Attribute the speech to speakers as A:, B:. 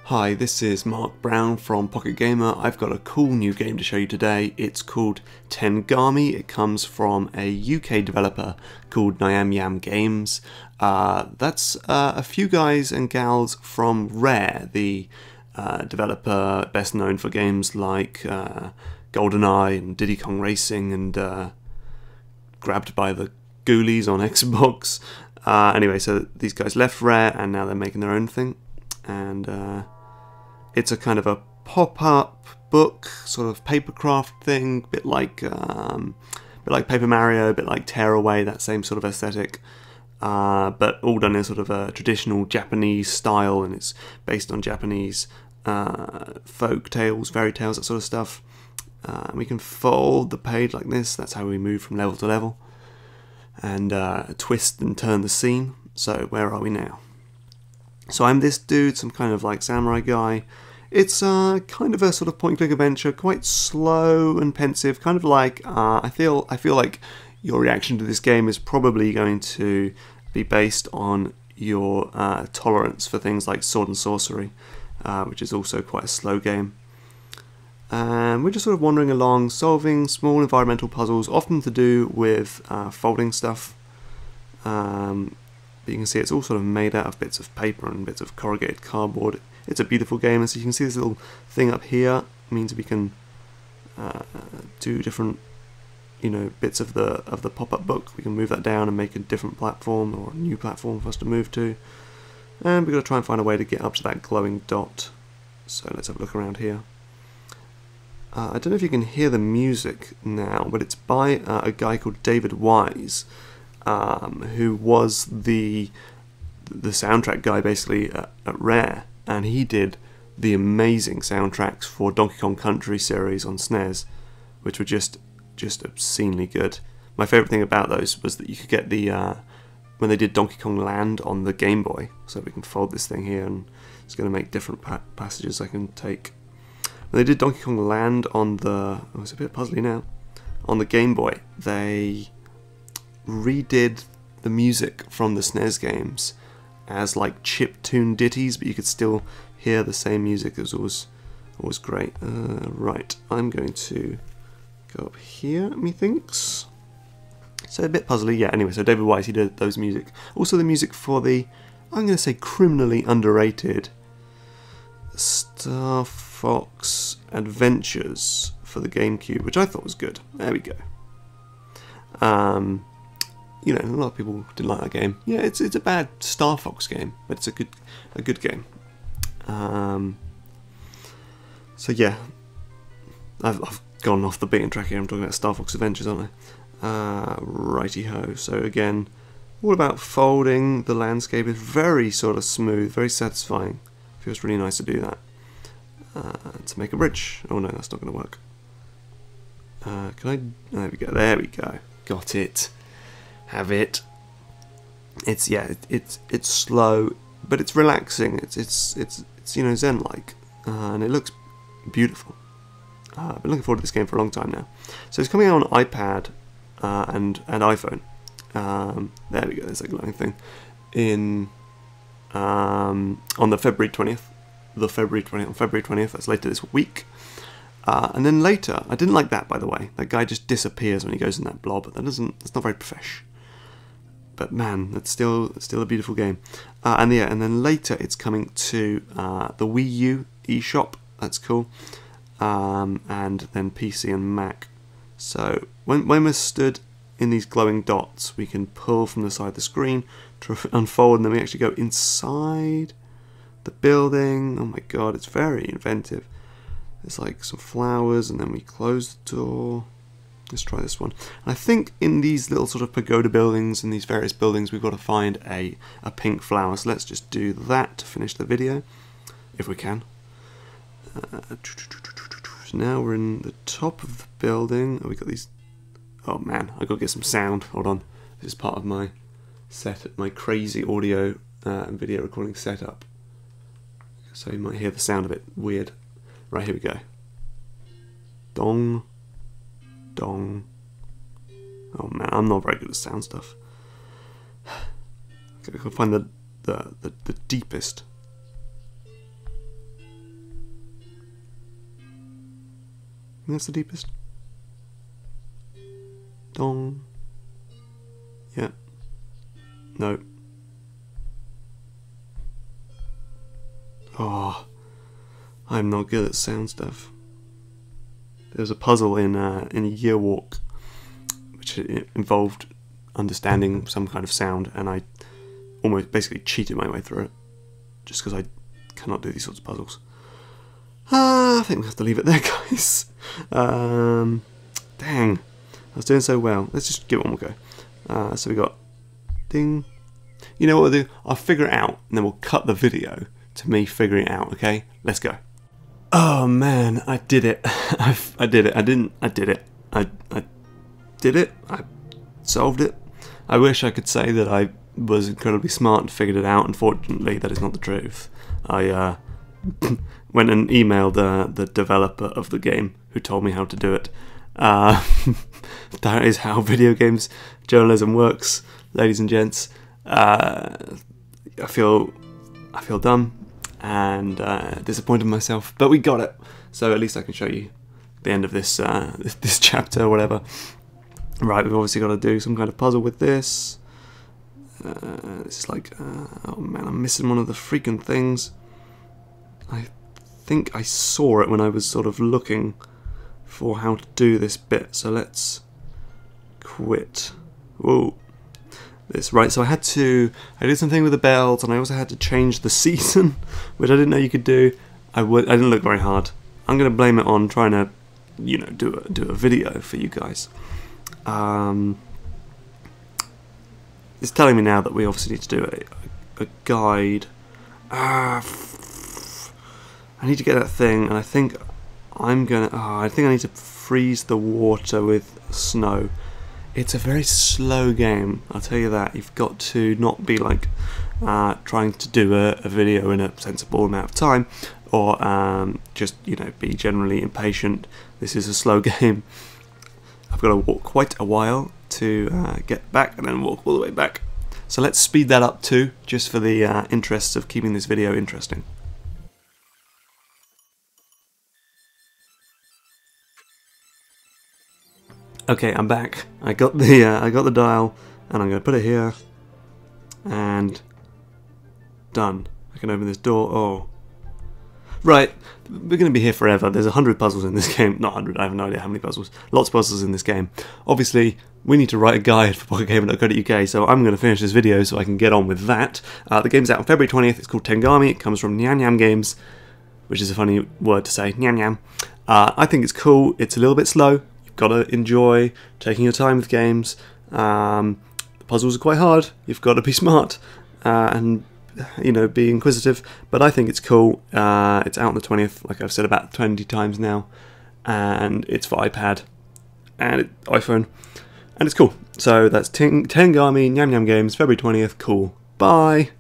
A: Hi, this is Mark Brown from Pocket Gamer. I've got a cool new game to show you today. It's called Tengami. It comes from a UK developer called Nyamyam Games. That's a few guys and gals from Rare, the developer best known for games like GoldenEye and Diddy Kong Racing and Grabbed by the Ghoulies on Xbox. Anyway, so these guys left Rare and now they're making their own thing. And it's a kind of a pop-up book, sort of papercraft thing, bit like Paper Mario, a bit like Tearaway, that same sort of aesthetic, but all done in sort of a traditional Japanese style, and it's based on Japanese folk tales, fairy tales, that sort of stuff. We can fold the page like this. That's how we move from level to level, and twist and turn the scene. So where are we now? So I'm this dude, some kind of like samurai guy. It's kind of a sort of point-and-click adventure, quite slow and pensive, kind of like, I feel like your reaction to this game is probably going to be based on your tolerance for things like sword and sorcery, which is also quite a slow game. And we're just sort of wandering along, solving small environmental puzzles, often to do with folding stuff. But you can see it's all sort of made out of bits of paper and bits of corrugated cardboard. It's a beautiful game, and so you can see this little thing up here means we can do different, bits of the pop-up book. We can move that down and make a different platform or a new platform for us to move to. And we've got to try and find a way to get up to that glowing dot. So let's have a look around here. I don't know if you can hear the music now, but it's by a guy called David Wise. Who was the soundtrack guy basically at Rare, and he did the amazing soundtracks for Donkey Kong Country series on SNES, which were just obscenely good. My favourite thing about those was that you could get the when they did Donkey Kong Land on the Game Boy. So we can fold this thing here, and it's going to make different passages I can take. When they did Donkey Kong Land on the, it's a bit puzzly now, on the Game Boy, they redid the music from the SNES games as like chip-tuned ditties, but you could still hear the same music. It was always great. Right, I'm going to go up here, methinks. So a bit puzzly, yeah. Anyway, so David Wise, he did those music. Also the music for the, I'm going to say, criminally underrated Star Fox Adventures for the GameCube, which I thought was good. There we go. A lot of people didn't like that game. Yeah, it's a bad Star Fox game, but it's a good game. So yeah, I've gone off the beaten track here. I'm talking about Star Fox Adventures, aren't I? Righty ho. So again, all about folding. The landscape is very sort of smooth, very satisfying. Feels really nice to do that. To make a bridge. Oh no, that's not going to work. Can I? There we go. There we go. Got it. Have it. It's slow, but it's relaxing. It's zen-like, and it looks beautiful. I've been looking forward to this game for a long time now. So it's coming out on iPad and iPhone. There we go. There's that glowing thing. On the February 20th. On February 20th. That's later this week. And then later, I didn't like that, by the way. That guy just disappears when he goes in that blob. That's not very profesh. But man, that's still a beautiful game. And then later it's coming to the Wii U eShop. That's cool. And then PC and Mac. So when we're stood in these glowing dots, we can pull from the side of the screen to unfold, and then we actually go inside the building. Oh my god, it's very inventive. There's like some flowers, and then we close the door. Let's try this one. And I think in these little sort of pagoda buildings, in these various buildings, we've got to find a pink flower. So let's just do that to finish the video, if we can. So now we're in the top of the building. Oh, we got these. Oh man, I got to get some sound. Hold on. This is part of my my crazy audio and video recording setup. So you might hear the sound a bit weird. Right, here we go. Dong. Dong. Oh man, I'm not very good at sound stuff. Okay, we can find the deepest that's the deepest. Dong. Yeah. No. Oh, I'm not good at sound stuff. There was a puzzle in a year walk, which involved understanding some kind of sound, and I almost basically cheated my way through it, just because I cannot do these sorts of puzzles. I think we'll have to leave it there, guys. Dang, I was doing so well. Let's just give it one more go. So we got ding. You know what we'll do? I'll figure it out, and then we'll cut the video to me figuring it out. Okay, let's go. Oh man, I did it. I did it. I did it. I did it. I solved it. I wish I could say that I was incredibly smart and figured it out. Unfortunately, that is not the truth. I went and emailed the developer of the game who told me how to do it. That is how video games journalism works, ladies and gents. I feel dumb and disappointed in myself, but we got it. So at least I can show you the end of this this chapter or whatever. Right, we've obviously got to do some kind of puzzle with this. This is like, oh man, I'm missing one of the freaking things. I think I saw it when I was sort of looking for how to do this bit, so let's quit. Whoa. This, right, so I did something with the bells, and I also had to change the season, which I didn't know you could do. I didn't look very hard. I'm going to blame it on trying to, you know, do a video for you guys. It's telling me now that we obviously need to do a guide. I need to get that thing, and I think I'm gonna. I think I need to freeze the water with snow. It's a very slow game, I'll tell you that. You've got to not be like trying to do a video in a sensible amount of time, or just, you know, be generally impatient. This is a slow game. I've got to walk quite a while to get back, and then walk all the way back. So let's speed that up too, just for the interests of keeping this video interesting. Okay, I'm back. I got the dial, and I'm going to put it here, and done. I can open this door. Oh, right. We're going to be here forever. There's 100 puzzles in this game. Not 100. I have no idea how many puzzles. Lots of puzzles in this game. Obviously, we need to write a guide for pocketgamer.co.uk, so I'm going to finish this video so I can get on with that. The game's out on February 20th. It's called Tengami. It comes from Nyamyam Games, which is a funny word to say. Nyamyam. I think it's cool. It's a little bit slow. Got to enjoy taking your time with games. The puzzles are quite hard. You've got to be smart and, you know, be inquisitive. But I think it's cool. It's out on the 20th, like I've said about 20 times now, and it's for iPad and iPhone, and it's cool. So that's Tengami Nyamyam Games, February 20th. Cool. Bye.